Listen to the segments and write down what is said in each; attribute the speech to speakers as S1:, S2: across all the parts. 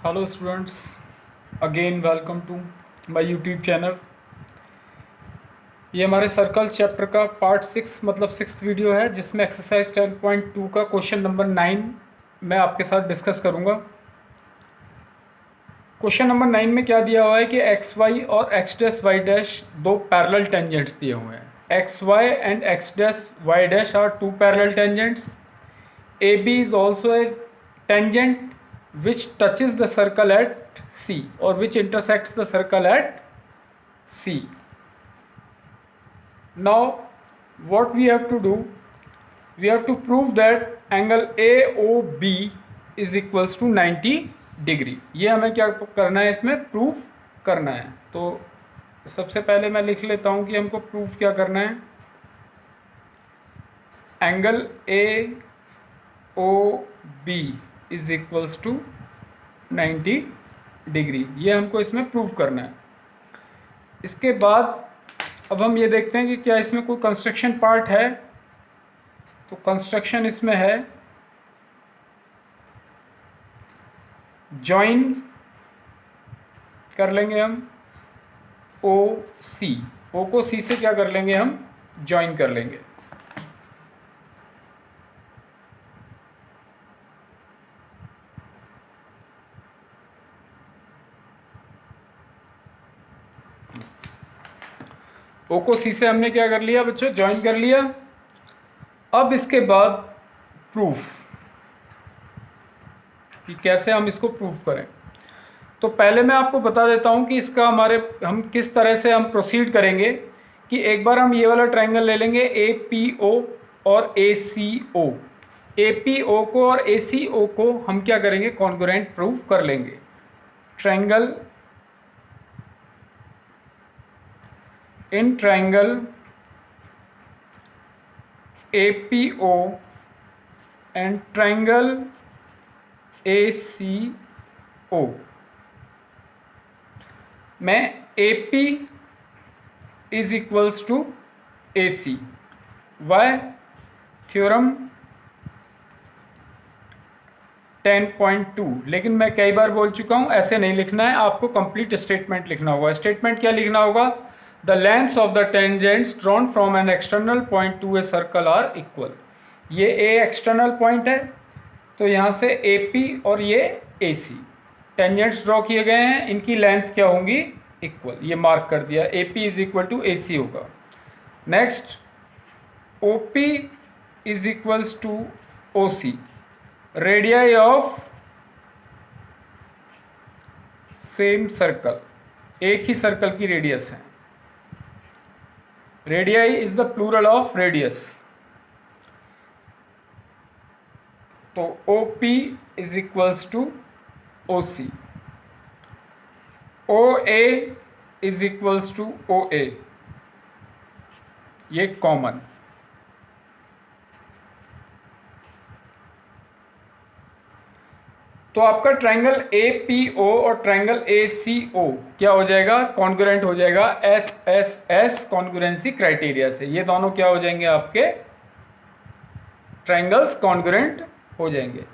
S1: Hello students, again welcome to my YouTube channel. ये हमारे circles chapter का part 6 मतलब 6th वीडियो है, जिसमें एक्सरसाइज 10.2 का क्वेश्चन नंबर 9 मैं आपके साथ डिस्कस करूंगा। क्वेश्चन नंबर 9 में क्या दिया हुआ है कि एक्स वाई और एक्स डैश वाई डैश दो पैरेलल टेंजेंट्स दिए हुए हैं। X Y and X dash Y dash are two parallel tangents. A B is also a tangent which touches the circle at C or which intersects the circle at C. Now what we have to do, we have to prove that angle AOB is equals to 90 degree. ये हमें क्या करना है, इसमें proof करना है। तो सबसे पहले मैं लिख लेता हूँ कि हमको प्रूफ क्या करना है। Angle AOB is equals to 90 degree, ये हमको इसमें प्रूव करना है। इसके बाद अब हम ये देखते हैं कि क्या इसमें कोई कंस्ट्रक्शन पार्ट है। तो कंस्ट्रक्शन इसमें है, जॉइन कर लेंगे हम ओ सी। ओ को सी से क्या कर लेंगे, हम जॉइन कर लेंगे। ओ को सी से हमने क्या कर लिया बच्चों, ज्वाइन कर लिया। अब इसके बाद प्रूफ कि कैसे हम इसको प्रूफ करें। तो पहले मैं आपको बता देता हूं कि इसका हम किस तरह से हम प्रोसीड करेंगे। कि एक बार हम ये वाला ट्रायंगल ले लेंगे ए पी ओ और ए सी ओ। ए पी ओ को और ए सी ओ को हम क्या करेंगे, कॉन्ग्रुएंट प्रूफ कर लेंगे। Triangle in triangle APO and triangle ACO में AP is equals to AC। Why theorem 10.2। लेकिन मैं कई बार बोल चुका हूँ, ऐसे नहीं लिखना है, आपको कंप्लीट स्टेटमेंट लिखना होगा। स्टेटमेंट क्या लिखना होगा, The lengths of the tangents drawn from an external point to a circle are equal। ये A एक्सटर्नल पॉइंट है, तो यहाँ से AP और ये AC टेंजेंट्स ड्रॉ किए गए हैं, इनकी लेंथ क्या होंगी, इक्वल। ये मार्क कर दिया, AP is equal to AC होगा। Next OP is equals to OC। Radii of same circle, एक ही सर्कल की रेडियस है। Radii is the plural of radius. तो OP is equals to OC। OA is equals to OA, ये common. तो आपका triangle APO और triangle ACO क्या हो जाएगा, कॉन्ग्रुएंट हो जाएगा SSS कॉन्ग्रुएंसी क्राइटेरिया से। ये दोनों क्या हो जाएंगे, आपके ट्रायंगल्स कॉन्ग्रुएंट हो जाएंगे।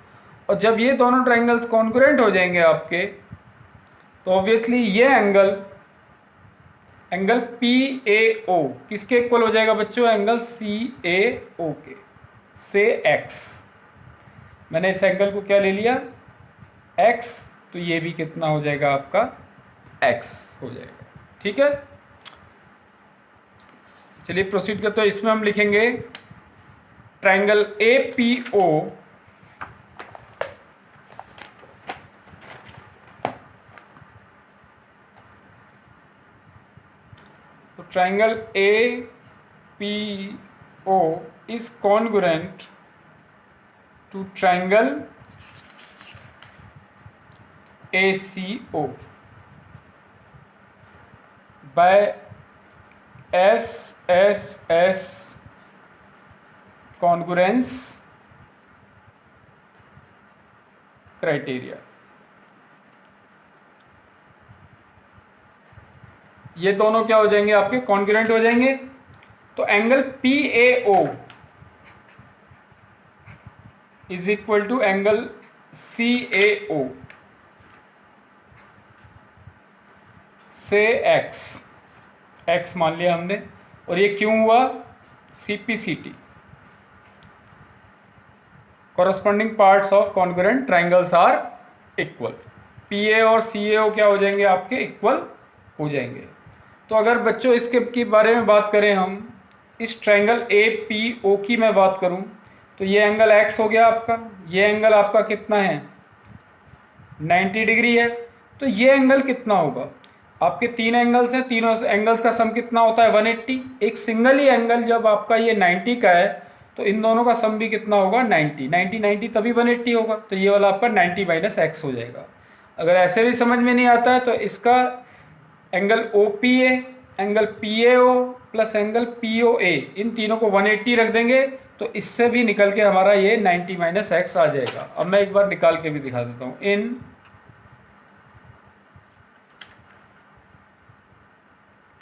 S1: और जब ये दोनों ट्रायंगल्स कॉन्ग्रुएंट हो जाएंगे आपके, तो ऑब्वियसली ये एंगल PAO किसके इक्वल हो जाएगा बच्चों, एंगल CAO के से X। मैंने इस एंगल को क्या ले लिया, X, तो ये भी कितना हो जाएगा आपका, X हो जाएगा। ठीक है, चलिए प्रोसीड करते हैं। इसमें हम लिखेंगे ट्रायंगल APO तो triangle APO is congruent to triangle ACO by SSS congruence criteria। ये दोनों क्या हो जाएंगे, आपके कॉन्ग्रुएंट हो जाएंगे। तो angle PAO is equal to angle CAO। से एक्स मान लिया हमने, और ये क्यों हुआ, CPCT, corresponding parts of congruent triangles are equal. PA और CAO क्या हो जाएंगे आपके, इक्वल हो जाएंगे। तो अगर बच्चों इसके की बारे में बात करें हम, इस ट्राइंगल APO की मैं बात करूं, तो ये एंगल X हो गया आपका, ये एंगल आपका कितना है, 90 डिग्री है। तो ये एंगल कितना होगा, आपके तीन एंगल्स हैं, तीनों एंगल्स का सम कितना होता है, 180। एक सिंगल ही एंगल जब आपका ये 90 का है तो इन दोनों का सम भी कितना होगा, 90 90 90, तभी 180 होगा। तो ये वाला आपका 90 माइनस एक्स हो जाएगा। अगर ऐसे भी समझ में नहीं आता है तो इसका angle OPA, angle PAO plus angle POA, इन तीनों को 180 रख देंगे तो इससे भी निकल के हमारा ये 90 माइनस एक्स आ जाएगा। अब मैं एक बार निकाल के भी दिखा देता हूँ। In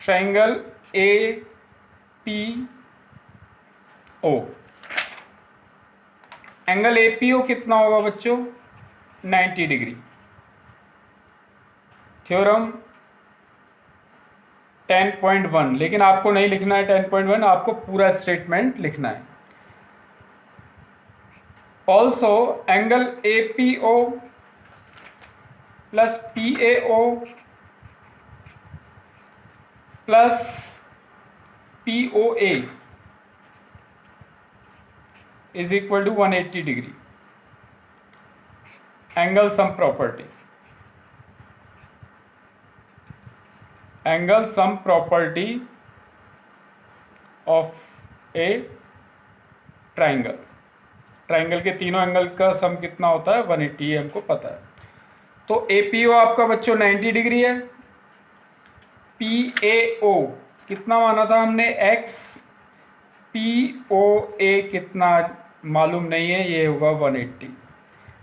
S1: triangle APO, angle APO कितना होगा बच्चों, 90 डिग्री। थ्योरम 10.1, लेकिन आपको नहीं लिखना है 10.1, आपको पूरा स्टेटमेंट लिखना है। Also angle APO plus PAO plus POA is equal to 180 degree. Angle sum property, angle sum property of a triangle, triangle के तीनों एंगल का सम कितना होता है, 180, ये हमको पता है। तो APO आपका बच्चों 90 डिग्री है, PAO कितना माना था हमने, x, POA कितना मालूम नहीं है, ये होगा 180।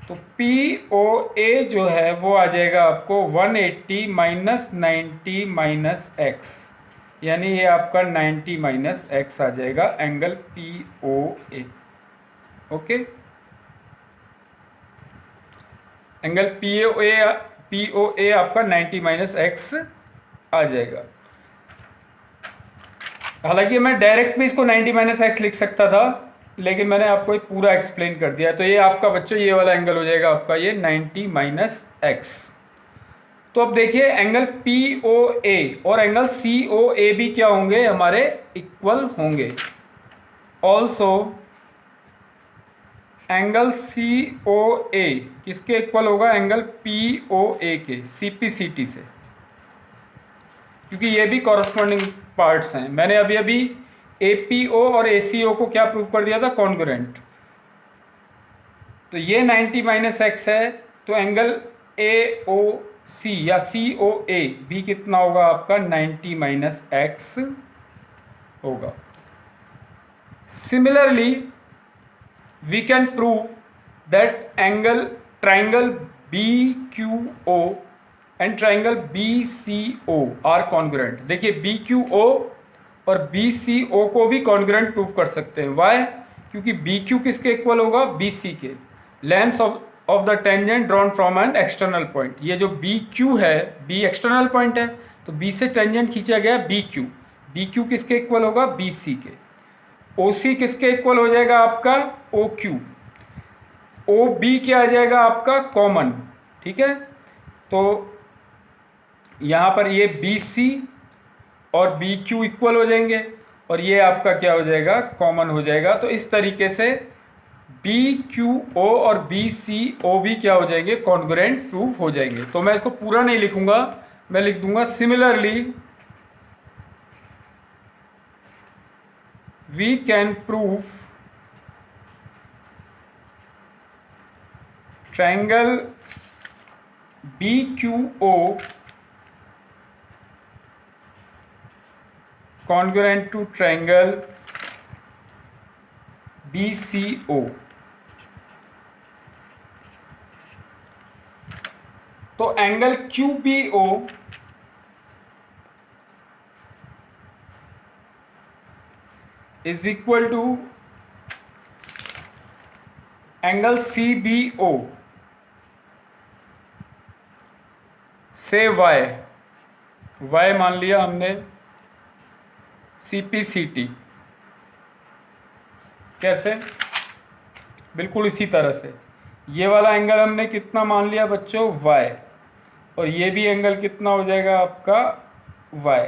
S1: तो POA जो है वो आ जाएगा आपको 180 माइनस 90 माइनस एक्स, यानी ये आपका 90 माइनस एक्स आ जाएगा angle POA। Okay, angle POA आपका 90 माइनस एक्स आ जाएगा। हालांकि मैं डायरेक्ट भी इसको 90 माइनस एक्स लिख सकता था, लेकिन मैंने आपको पूरा एक्सप्लेन कर दिया। तो ये आपका बच्चों ये वाला एंगल हो जाएगा आपका ये 90 माइनस एक्स। तो अब देखिए एंगल POA और एंगल COA भी क्या होंगे, हमारे इक्वल होंगे। ऑल्सो एंगल COA किसके इक्वल होगा, एंगल POA के, CPCT से, क्योंकि ये भी कॉरस्पॉन्डिंग पार्ट्स हैं। मैंने अभी अभी APO और ACO को क्या प्रूव कर दिया था, कॉन्ग्रुएंट। तो ये 90 माइनस एक्स है, तो एंगल AOC या COA भी कितना होगा आपका, 90 माइनस एक्स होगा। Similarly we can prove that angle triangle BQO and triangle BCO are congruent. देखिए BQO और BCO को भी कॉन्ग्रुएंट प्रूव कर सकते हैं। वाई, क्योंकि BQ किसके इक्वल होगा, BC के, length of the tangent drawn from an external point. ये जो BQ है, B एक्सटर्नल पॉइंट है, तो B से टेंजेंट खींचा गया BQ, BQ किसके इक्वल होगा, BC के। OC किसके इक्वल हो जाएगा आपका, OQ, OB क्या आ जाएगा आपका, कॉमन। ठीक है, तो यहाँ पर ये BC और BQ इक्वल हो जाएंगे और ये आपका क्या हो जाएगा, कॉमन हो जाएगा। तो इस तरीके से BQO और BCO भी क्या हो जाएंगे, कॉन्ग्रुएंट प्रूफ हो जाएंगे। तो मैं इसको पूरा नहीं लिखूंगा, मैं लिख दूंगा similarly we can proof triangle BQO congruent to triangle BCO। तो angle QBO is equal to angle CBO से y मान लिया हमने CPCT। कैसे? बिल्कुल इसी तरह से ये वाला एंगल हमने कितना मान लिया बच्चों, y, और ये भी एंगल कितना हो जाएगा आपका y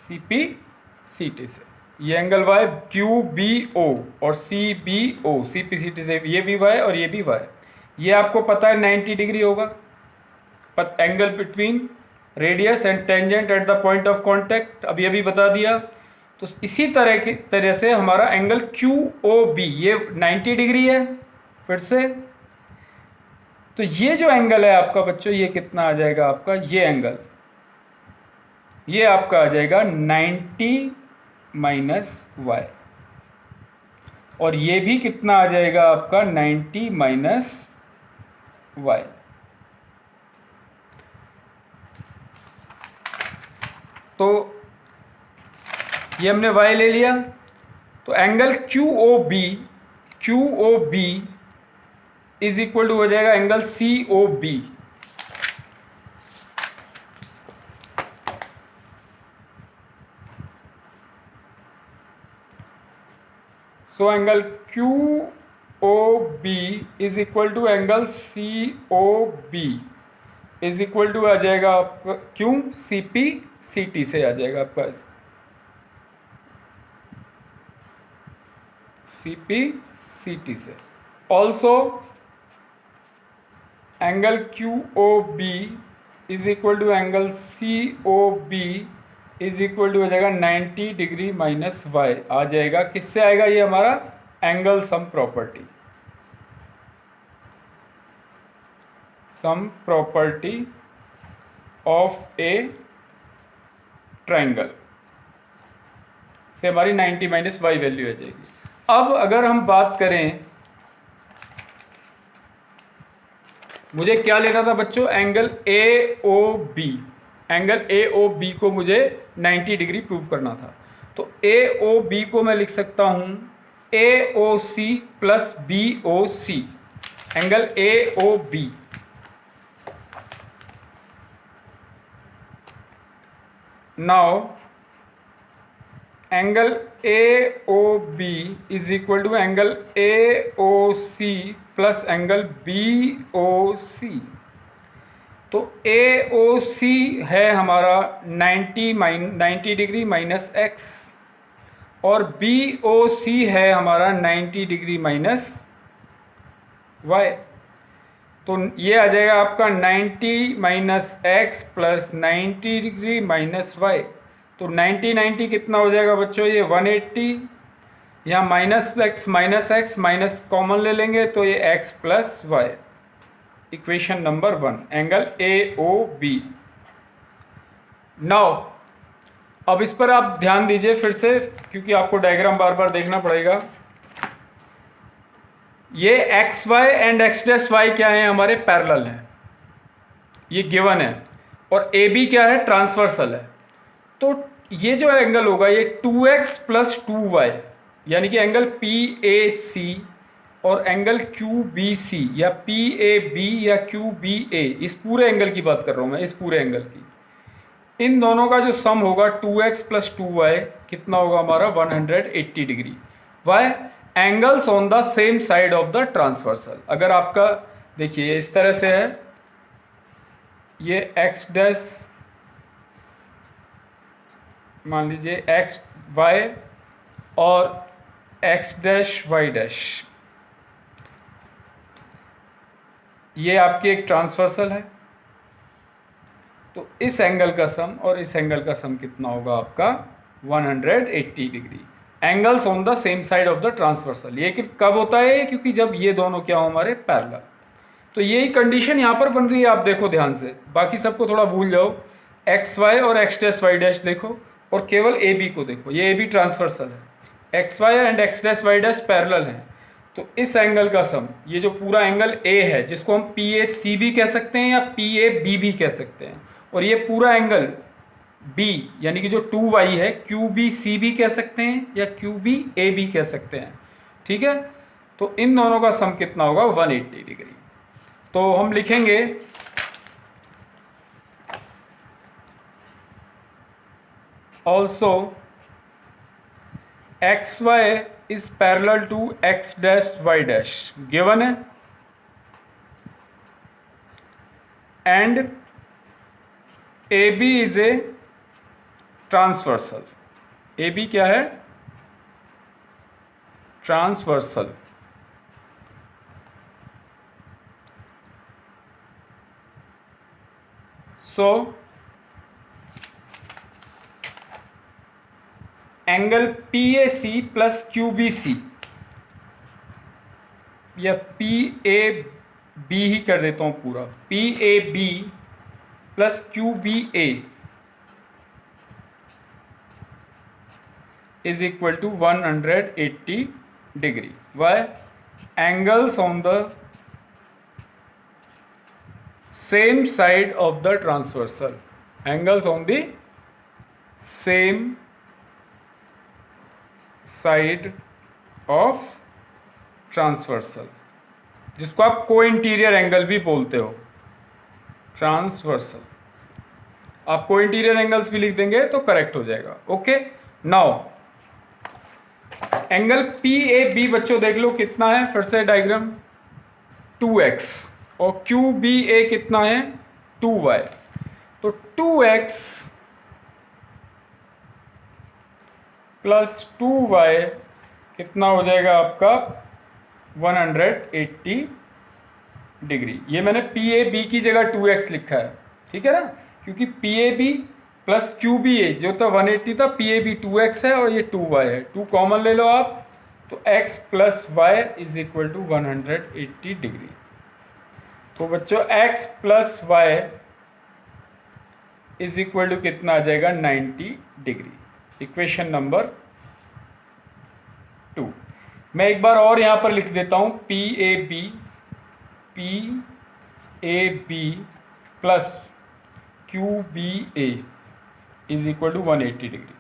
S1: CPCT से। ये एंगल y QBO और CBO CPCT से, ये भी y और ये भी y। ये आपको पता है 90 डिग्री होगा, angle between radius and tangent at the point of contact, अभी बता दिया। तो इसी तरह से हमारा एंगल QOB ये 90 डिग्री है फिर से। तो ये जो एंगल है आपका बच्चों, ये कितना आ जाएगा आपका, ये एंगल ये आपका आ जाएगा 90 माइनस y, और ये भी कितना आ जाएगा आपका 90 माइनस y। तो ये हमने y ले लिया, तो angle QOB is equal to हो जाएगा angle COB। So angle QOB is equal to angle COB is equal to आ जाएगा आपका क्यों CPCT से आ जाएगा आपका CPCT से। Also angle QOB is equal to angle COB is equal to हो जाएगा 90 डिग्री माइनस y आ जाएगा। किससे आएगा ये हमारा angle sum property of a triangle से हमारी 90 माइनस y वैल्यू आ जाएगी। अब अगर हम बात करें, मुझे क्या लेना था बच्चों, एंगल AOB। एंगल AOB को मुझे 90 डिग्री प्रूव करना था। तो AOB को मैं लिख सकता हूं AOC plus BOC, angle AOB। Now angle AOB is equal to angle AOC plus angle BOC। तो AOC है हमारा 90 डिग्री माइनस x, और BOC है हमारा 90 डिग्री माइनस y। तो ये आ जाएगा आपका 90 minus x plus 90 degree minus y। तो 90 कितना हो जाएगा बच्चों, ये 180। यहाँ माइनस एक्स माइनस कॉमन ले लेंगे तो ये x plus Y. Equation number 1 angle AOB। Now अब इस पर आप ध्यान दीजिए फिर से, क्योंकि आपको डायग्राम बार बार देखना पड़ेगा। ये XY एंड X' क्या है, हमारे पैरेलल हैं, ये गिवन है, और AB क्या है, ट्रांसवर्सल है। तो ये जो एंगल होगा ये 2x प्लस 2y, यानी कि एंगल PAC और एंगल QBC या PAB या QBA, इस पूरे एंगल की बात कर रहा हूँ मैं, इस पूरे एंगल की, इन दोनों का जो सम होगा 2x प्लस 2y कितना होगा हमारा 180 degree. Why, angles on the same side of the transversal. अगर आपका देखिए इस तरह से है, ये x' मान लीजिए XY और X', ये आपकी एक ट्रांसवर्सल है। तो इस एंगल का सम और इस एंगल का सम कितना होगा आपका 180 degree. Angles on the same side of the transversal. ये कब होता है, क्योंकि जब ये दोनों क्या हो हमारे पैरेलल। तो यही कंडीशन यहाँ पर बन रही है, आप देखो ध्यान से, बाकी सबको थोड़ा भूल जाओ। XY और X', देखो, और केवल AB को देखो, ये AB ट्रांसवर्सल है, XY एंड X', पैरेलल है। तो इस एंगल का सम, ये जो पूरा एंगल A है, जिसको हम PAC भी कह सकते हैं या PAB भी कह सकते हैं, और ये पूरा एंगल B यानी कि जो 2y है, QBC भी कह सकते हैं या QBA भी कह सकते हैं, ठीक है। तो इन दोनों का सम कितना होगा 180 डिग्री। तो हम लिखेंगे also x y is parallel to x dash Y dash given है, and a B is a transversal. A b क्या है? Transversal. So angle P a c plus Q b c, या पी ए b ही कर देता हूं पूरा, p A B plus Q B a is equal to 180 degree. Why? Angles on the same side of the transversal. Angles on the same side of transversal, जिसको आप को interior angle भी बोलते हो, ट्रांसवर्सल। आप को इंटीरियर एंगल्स भी लिख देंगे तो करेक्ट हो जाएगा। Okay, now angle P A B बच्चों देख लो कितना है, फिर से डायग्राम 2x, और क्यू बी ए कितना है 2y, तो 2x प्लस 2y कितना हो जाएगा आपका 180 डिग्री। ये मैंने पी ए बी की जगह 2x लिखा है, ठीक है ना, क्योंकि p A B plus Q B a जो था 180 था, पी ए बी 2x है और ये 2y है, 2 कॉमन ले लो आप, तो x plus Y is equal to 180 degree. तो बच्चों x plus Y is equal to कितना आ जाएगा 90 डिग्री। Equation number 2। मैं एक बार और यहाँ पर लिख देता हूँ, P A B plus Q B A is equal to 180 degree,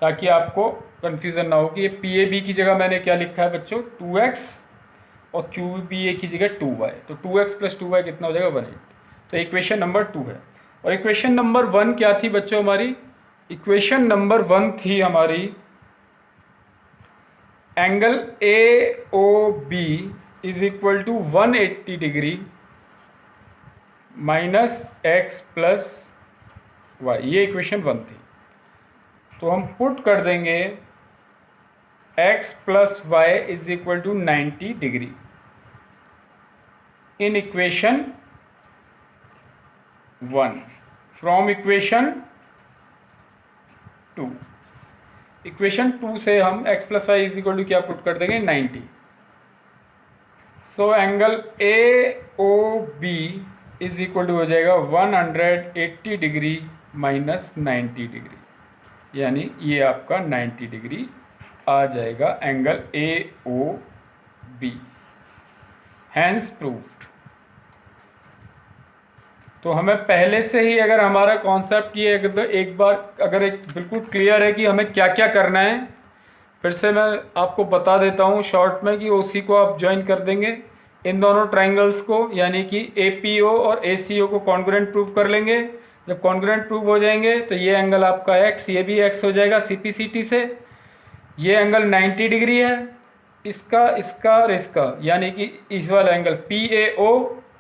S1: ताकि आपको कन्फ्यूज़न ना हो कि ये पी ए बी की जगह मैंने क्या लिखा है बच्चों 2x, और क्यू बी ए की जगह 2y, तो 2x प्लस 2y कितना हो जाएगा 180। तो इक्वेशन नंबर 2 है। और इक्वेशन नंबर 1 क्या थी बच्चों हमारी? इक्वेशन नंबर 1 थी हमारी angle A O B is equal to 180 degree minus X plus Y, ये इक्वेशन 1 थी। तो हम पुट कर देंगे x plus Y is equal to 90 degree in equation 1 from equation 2। Equation 2 से हम x plus Y is equal to क्या put कर देंगे 90। So angle A O B is equal to हो जाएगा 180 डिग्री माइनस 90 डिग्री, यानी ये आपका 90 डिग्री आ जाएगा angle A O B. Hence proved. तो हमें पहले से ही अगर हमारा कॉन्सेप्ट ये एक बार अगर एक बिल्कुल क्लियर है कि हमें क्या क्या करना है, फिर से मैं आपको बता देता हूँ शॉर्ट में कि ओसी को आप ज्वाइन कर देंगे इन दोनों ट्राइंगल्स को, यानी कि APO और ACO को कॉन्ग्रुएंट प्रूव कर लेंगे। जब कॉन्ग्रुएंट प्रूव हो जाएंगे तो ये एंगल आपका x, ये भी x हो जाएगा CPCT से। ये एंगल 90 डिग्री है, इसका इसका और इसका, यानी कि इस वाला एंगल PAO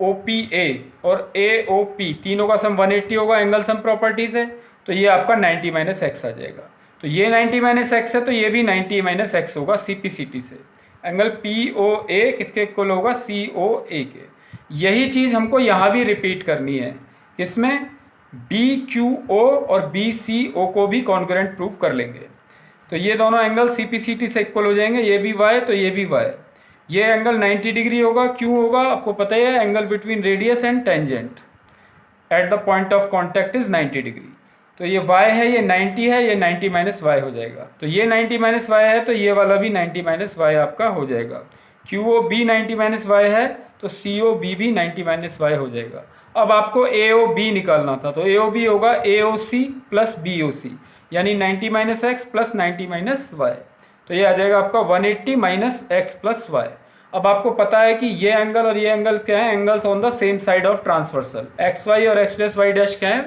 S1: OPA और AOP तीनों का सम 180 होगा एंगल सम प्रॉपर्टी से, तो ये आपका 90 माइनस एक्स आ जाएगा। तो ये 90 माइनस एक्स है तो ये भी 90 माइनस एक्स होगा CPCT से। एंगल POA किसके इक्वल होगा COA के। यही चीज़ हमको यहाँ भी रिपीट करनी है, किसमें BQO और BCO को भी कॉन्ग्रुएंट प्रूफ कर लेंगे। तो ये दोनों एंगल CPCT से इक्वल हो जाएंगे, ये भी y तो ये भी y। ये एंगल 90 डिग्री होगा, क्यों होगा आपको पता ही है, angle between radius and tangent at the point of contact is 90 degree. तो ये y है, ये 90 है, ये 90 माइनस वाई हो जाएगा। तो ये 90 माइनस वाई है तो ये वाला भी 90 माइनस वाई आपका हो जाएगा। QOB 90 माइनस वाई है तो COB भी 90 माइनस वाई हो जाएगा। अब आपको AOB निकालना था, तो AOB होगा AOC प्लस BOC, यानी 90 minus X plus 90 minus Y. तो ये आ जाएगा आपका 180 माइनस एक्स प्लस वाई। अब आपको पता है कि ये एंगल और ये एंगल क्या है, angles on the same side of transversal. XY और X डैश वाई डैश क्या है,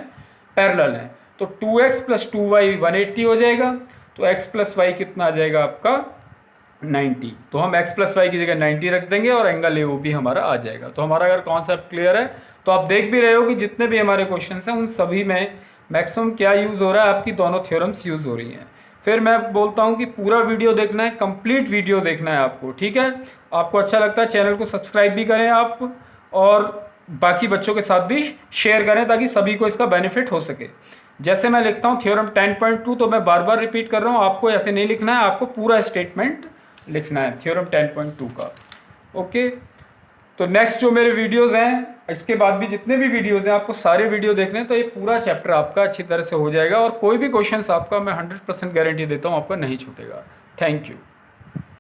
S1: पैरेलल है। तो 2x प्लस 2y 180 हो जाएगा, तो x प्लस वाई कितना आ जाएगा आपका 90। तो हम x प्लस वाई की जगह 90 रख देंगे और एंगल ए ओ बी हमारा आ जाएगा। तो हमारा अगर कॉन्सेप्ट क्लियर है तो आप देख भी रहे हो कि जितने भी हमारे क्वेश्चन हैं उन सभी में मैक्सिमम क्या यूज़ हो रहा है, आपकी दोनों थ्योरम्स यूज़ हो रही हैं। फिर मैं बोलता हूँ कि पूरा वीडियो देखना है, कंप्लीट वीडियो देखना है आपको, ठीक है। आपको अच्छा लगता है चैनल को सब्सक्राइब भी करें आप, और बाकी बच्चों के साथ भी शेयर करें ताकि सभी को इसका बेनिफिट हो सके। जैसे मैं लिखता हूँ थ्योरम 10.2, तो मैं बार बार रिपीट कर रहा हूँ, आपको ऐसे नहीं लिखना है, आपको पूरा स्टेटमेंट लिखना है थ्योरम 10.2 का। ओके, तो नेक्स्ट जो मेरे वीडियोस हैं, इसके बाद भी जितने भी वीडियोस हैं आपको सारे वीडियो देखने हैं, तो ये पूरा चैप्टर आपका अच्छी तरह से हो जाएगा और कोई भी क्वेश्चंस आपका मैं 100% गारंटी देता हूँ आपका नहीं छूटेगा। Thank you.